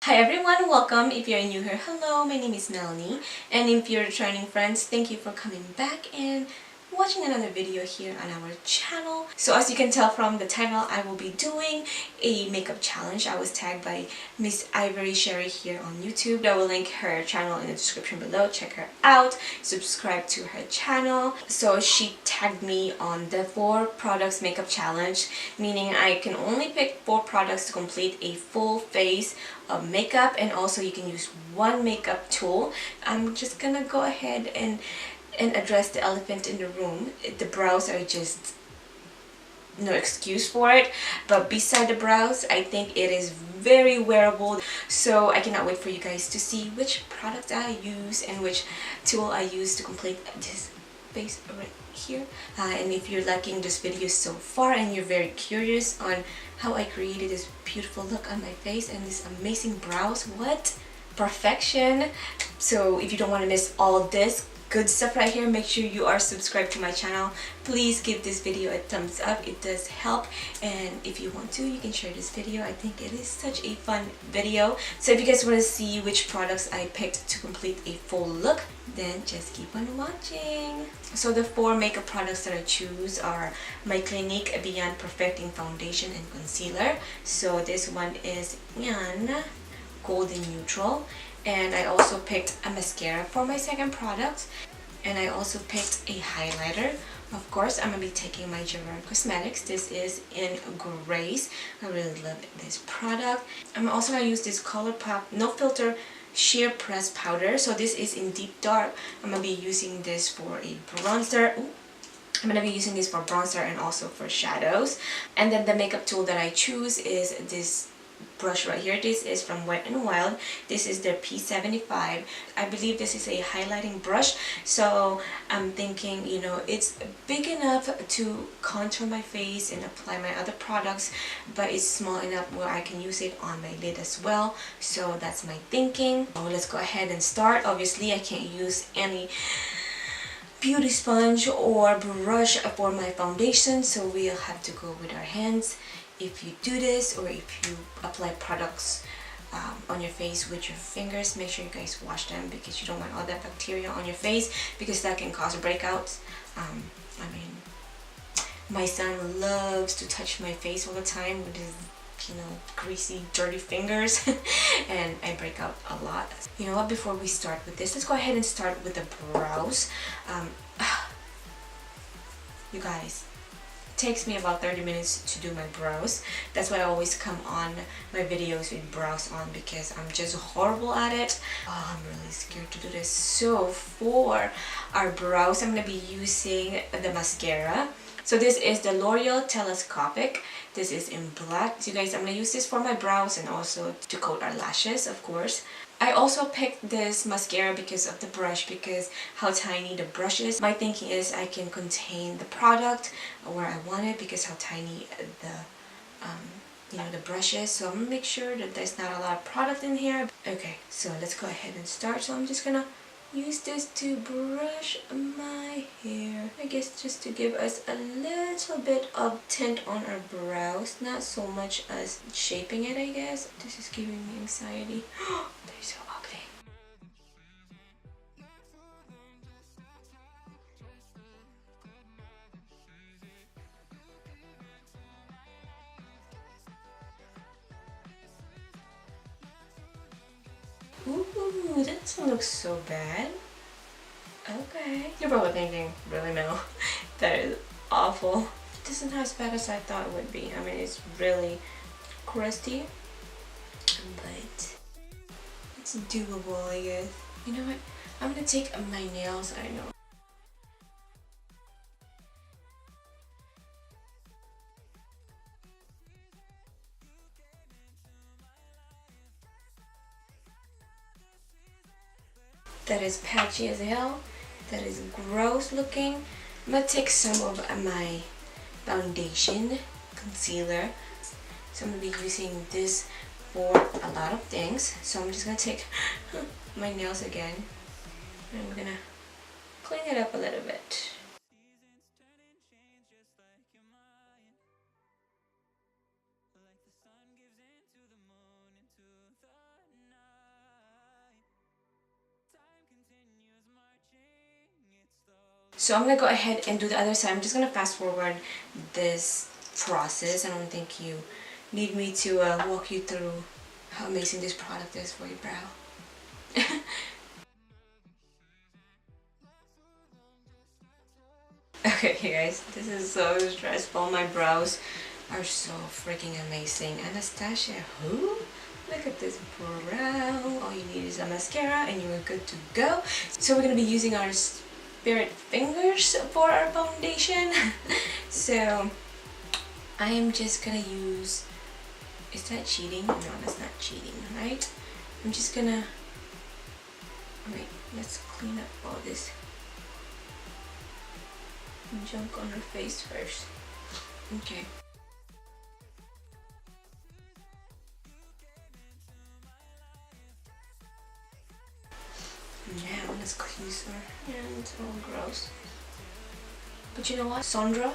Hi everyone, welcome. If you're new here, hello, my name is Melanie, and if you're returning friends, thank you for coming back and watching another video here on our channel. So as you can tell from the title, I will be doing a makeup challenge. I was tagged by Miss Ivory Cherry here on YouTube. I will link her channel in the description below. Check her out, subscribe to her channel. So she tagged me on the 4 products makeup challenge, meaning I can only pick 4 products to complete a full face of makeup, and also you can use one makeup tool. I'm just gonna go ahead and address the elephant in the room. The brows are just no excuse for it, but beside the brows, I think it is very wearable. So I cannot wait for you guys to see which product I use and which tool I use to complete this face right here. And if you're liking this video so far and you're very curious on how I created this beautiful look on my face and these amazing brows, what perfection! So if you don't want to miss all this good stuff right here, make sure you are subscribed to my channel. Please give this video a thumbs up, it does help, and if you want to, you can share this video. I think it is such a fun video. So if you guys want to see which products I picked to complete a full look, then just keep on watching. So the 4 makeup products that I choose are my Clinique Beyond Perfecting Foundation and Concealer. So this one is Yan Golden Neutral. And I also picked a mascara for my second product. And I also picked a highlighter. Of course, I'm going to be taking my Gerard Cosmetics. This is in Grace. I really love this product. I'm also going to use this Colourpop No Filter Sheer Press Powder. So this is in Deep Dark. I'm going to be using this for a bronzer. Ooh. I'm going to be using this for bronzer and also for shadows. And then the makeup tool that I choose is this brush right here. This is from Wet n Wild. This is their P75. I believe this is a highlighting brush, so I'm thinking, you know, it's big enough to contour my face and apply my other products, but it's small enough where I can use it on my lid as well. So that's my thinking. So let's go ahead and start. Obviously I can't use any beauty sponge or brush for my foundation, so we'll have to go with our hands. If you do this, or if you apply products on your face with your fingers, make sure you guys wash them, because you don't want all that bacteria on your face, because that can cause breakouts. I mean, my son loves to touch my face all the time with his, you know, greasy, dirty fingers, and I break out a lot. You know what, before we start with this, let's go ahead and start with the brows. You guys, takes me about 30 minutes to do my brows. That's why I always come on my videos with brows on, because I'm just horrible at it. Oh, I'm really scared to do this. So for our brows, I'm going to be using the mascara. So this is the L'Oreal Telescopic. This is in black. So you guys, I'm going to use this for my brows and also to coat our lashes, of course. I also picked this mascara because of the brush, because how tiny the brush is. My thinking is I can contain the product where I want it, because how tiny the you know, the brush is. So I'm gonna make sure that there's not a lot of product in here. Okay, so let's go ahead and start. So I'm just gonna use this to brush my hair, I guess, just to give us a little bit of tint on our brows, not so much as shaping it, I guess. This is giving me anxiety. They're so ugly. Ooh, that doesn't look so bad. Okay. You're probably thinking, really, no, that is awful. It isn't as bad as I thought it would be. I mean, it's really crusty, but it's doable, I guess. You know what? I'm gonna take my nails. I know. That is patchy as hell. That is gross looking. I'm gonna take some of my foundation, concealer. So I'm gonna be using this for a lot of things. So I'm just gonna take my nails again, and I'm gonna clean it up a little bit. So I'm gonna go ahead and do the other side. I'm just gonna fast forward this process. I don't think you need me to walk you through how amazing this product is for your brow. Okay, you guys, this is so stressful. My brows are so freaking amazing. Anastasia, who? Look at this brow. All you need is a mascara and you're good to go. So we're gonna be using our spirit fingers for our foundation. So I am just gonna use, is that cheating? No, that's not cheating, right? I'm just gonna, wait, let's clean up all this junk on her face first. Okay. Now let's use her hands. Oh, gross. But you know what? Sondra,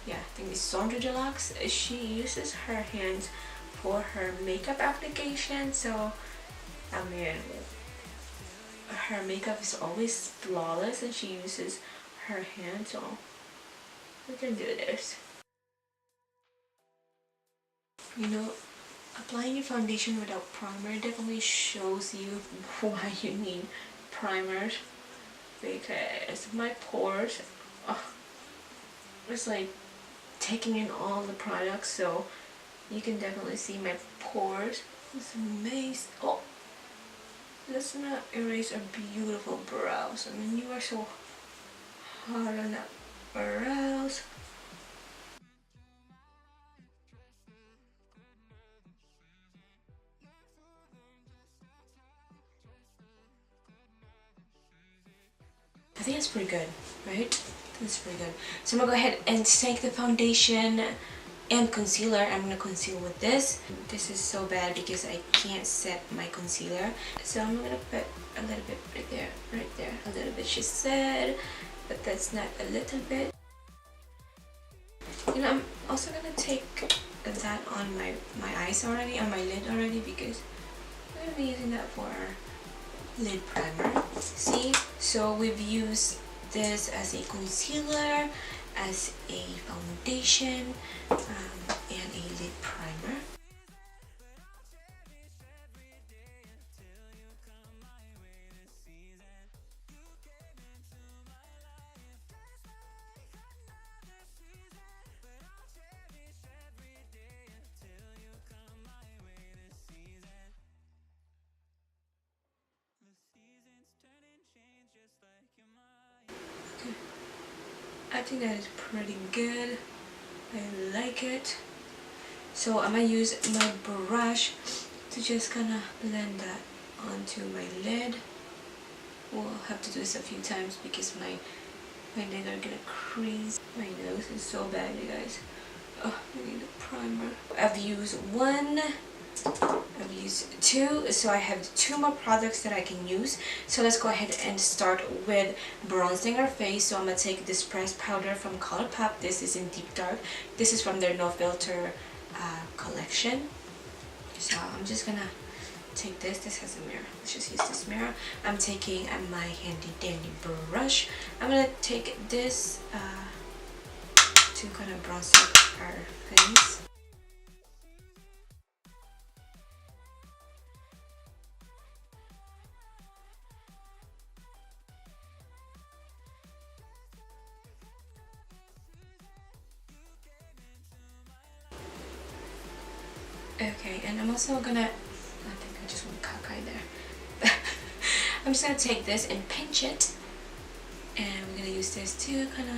yeah, I think it's Sondra Deluxe. She uses her hands for her makeup application. So, I mean, her makeup is always flawless and she uses her hands. So, we can do this. You know, applying your foundation without primer definitely shows you why you need primers, because my pores, it's like taking in all the products, so you can definitely see my pores. It's amazing. Oh, let's not erase our beautiful brows. I mean, you are so hard on that brows. I think it's pretty good, right? That's pretty good. So I'm gonna go ahead and take the foundation and concealer. I'm gonna conceal with this. This is so bad because I can't set my concealer. So I'm gonna put a little bit right there. A little bit, she said, but that's not a little bit. You know, I'm also gonna take that on my eyes already, on my lid already, because I'm gonna be using that for our lid primer. See, so we've used this as a concealer, as a foundation, and a lid primer. I think that is pretty good. I like it. So I'm gonna use my brush to just kind of blend that onto my lid. We'll have to do this a few times because my lid are gonna crease. My nose is so bad, you guys. Oh, I need a primer. I've used one. I've used two, so I have two more products that I can use. So let's go ahead and start with bronzing our face. So I'm gonna take this pressed powder from Colourpop. This is in Deep Dark. This is from their No Filter collection. So I'm just gonna take this. This has a mirror. Let's just use this mirror. I'm taking my handy dandy brush. I'm gonna take this to kind of bronze up our face. Okay, and I'm also gonna, I think I just want to cut right there. I'm just gonna take this and pinch it, and we're gonna use this to kind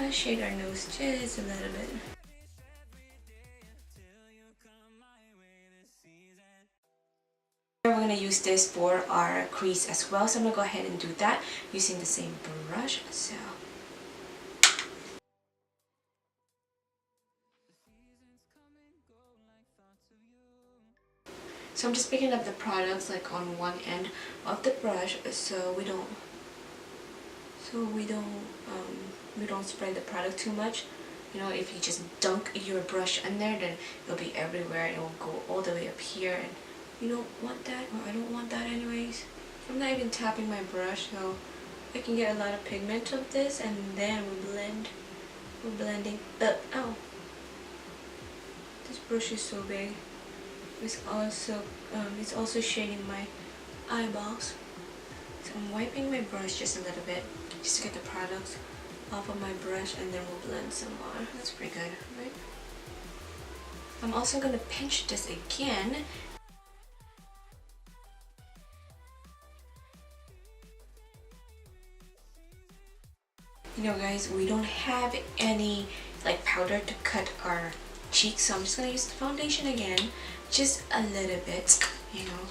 of shade our nose just a little bit. We're gonna use this for our crease as well, so I'm gonna go ahead and do that using the same brush. So I'm just picking up the products like on one end of the brush, so we don't spread the product too much. You know, if you just dunk your brush in there, then it'll be everywhere. It will go all the way up here, and you don't want that, or I don't want that anyways. I'm not even tapping my brush, so I can get a lot of pigment of this, and then we're blending. Oh, this brush is so big. It's also shading my eyeballs. So I'm wiping my brush just a little bit, just to get the products off of my brush, and then we'll blend some more. That's pretty good, right? I'm also gonna pinch this again. You know, guys, we don't have any like powder to cut our cheeks, so I'm just gonna use the foundation again, just a little bit. You know,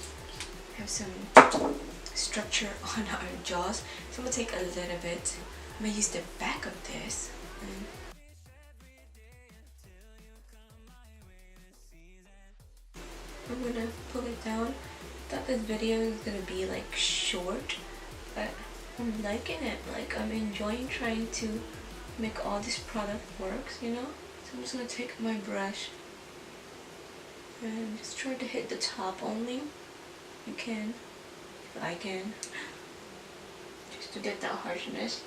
have some structure on our jaws, so I'm gonna take a little bit. I'm gonna use the back of this. I'm gonna pull it down. Thought this video is gonna be like short, but I'm liking it. Like, I'm enjoying trying to make all this product works, you know? So I'm just gonna take my brush and just try to hit the top only. You can, if I can, just to get that harshness.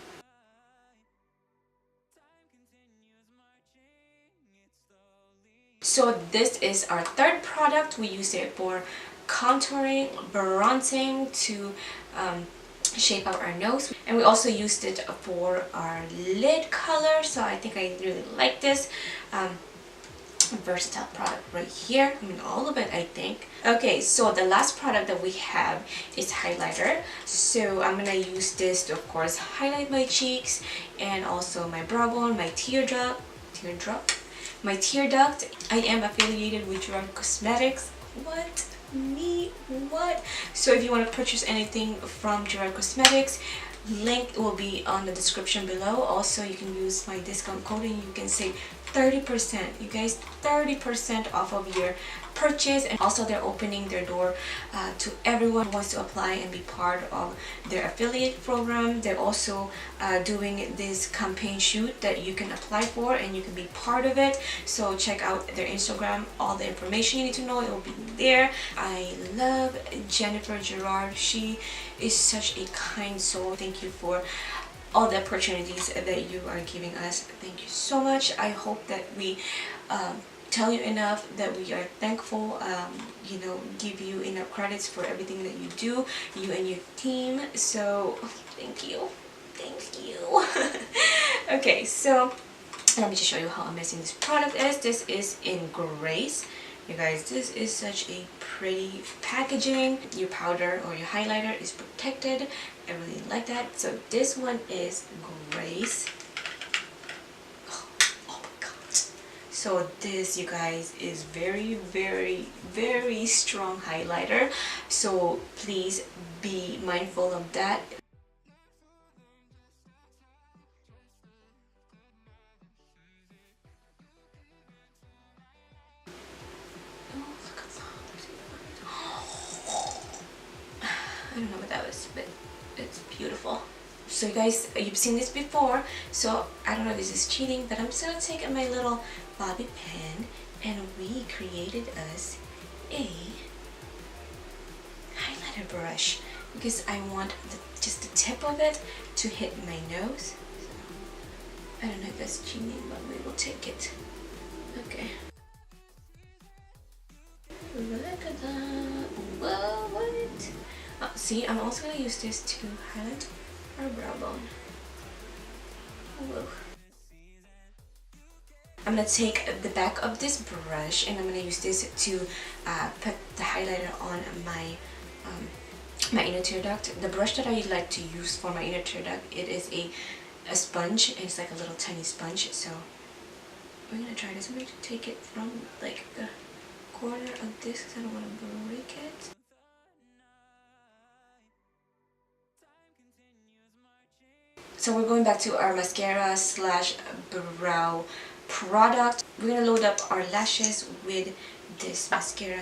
So this is our third product. We use it for contouring, bronzing, to shape out our nose, and we also used it for our lid color, so I think I really like this versatile product right here. I mean, all of it, I think. Okay, so the last product that we have is highlighter. So I'm gonna use this to, of course, highlight my cheeks and also my brow bone, my teardrop, my tear duct. I am affiliated with Gerard Cosmetics. What? Me? What? So if you want to purchase anything from Gerard Cosmetics, link will be on the description below. Also, you can use my discount code and you can save 30%. You guys, 30% off of your purchase. And also, they're opening their door to everyone who wants to apply and be part of their affiliate program. They're also doing this campaign shoot that you can apply for and you can be part of it. So check out their Instagram. All the information you need to know, it will be there. I love Jennifer Gerard. She is such a kind soul. Thank you for all the opportunities that you are giving us. Thank you so much. I hope that we tell you enough, that we are thankful, you know, give you enough credits for everything that you do, you and your team. So thank you. Okay, so let me just show you how amazing this product is. This is in Grace. You guys, this is such a pretty packaging. Your powder or your highlighter is protected. I really like that. So this one is Grace. Oh my god. So this, you guys, is very, very, very strong highlighter. So please be mindful of that. I don't know what that was, but it's beautiful. So you guys, you've seen this before, so I don't know if this is cheating, but I'm just gonna take my little bobby pin and we created us a highlighter brush because I want just the tip of it to hit my nose. So, I don't know if that's cheating, but we will take it. Okay. Look at that. Whoa, what? See, I'm also going to use this to highlight our brow bone. Whoa. I'm going to take the back of this brush and I'm going to use this to put the highlighter on my my inner tear duct. The brush that I like to use for my inner tear duct, it is a sponge. It's like a little tiny sponge. So we're going to try this. I'm going to take it from like the corner of this because I don't want to break it. So we're going back to our mascara slash brow product. We're going to load up our lashes with this mascara.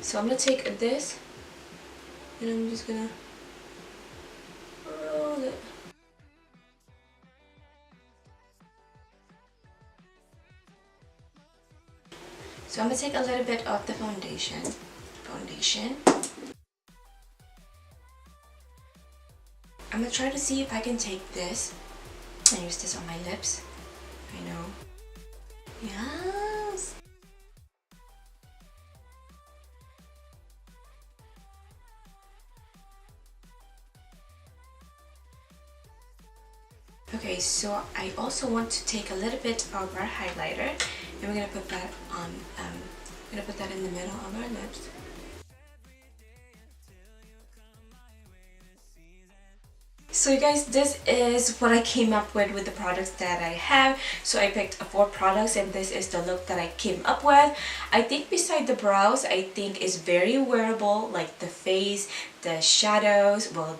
So I'm going to take this and I'm just going to roll it. So I'm gonna take a little bit of the foundation. I'm gonna try to see if I can take this and use this on my lips. I know. Yes. Okay, so I also want to take a little bit of our highlighter, and we're gonna put that on. I'm gonna put that in the middle of our lips. So you guys, this is what I came up with the products that I have. So I picked 4 products, and this is the look that I came up with. I think beside the brows, I think is very wearable, like the face, the shadows, well,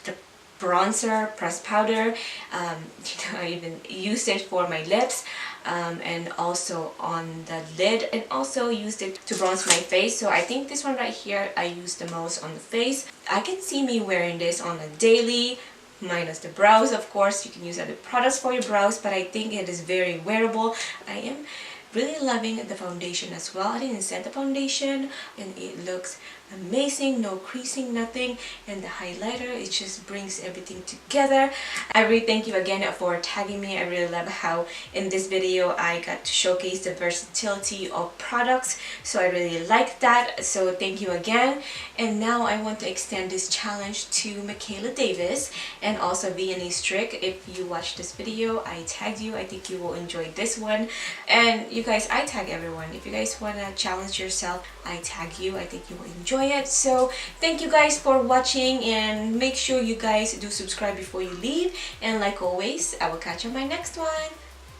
the bronzer, pressed powder. I even used it for my lips. And also on the lid, and also used it to bronze my face. So I think this one right here I use the most on the face. I can see me wearing this on a daily, minus the brows of course. You can use other products for your brows, but I think it is very wearable. I am really loving the foundation as well. I didn't set the foundation and it looks amazing, no creasing, nothing, and the highlighter, it just brings everything together. I really thank you again for tagging me. I really love how in this video I got to showcase the versatility of products, so I really like that. So thank you again. And now I want to extend this challenge to Micaela Davis and also Vianey Strick. If you watch this video, I tagged you. I think you will enjoy this one. And you guys, I tag everyone. If you guys want to challenge yourself, I tag you. I think you will enjoy it. So thank you guys for watching, and make sure you guys do subscribe before you leave. And like always, I will catch you on my next one.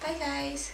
Bye guys.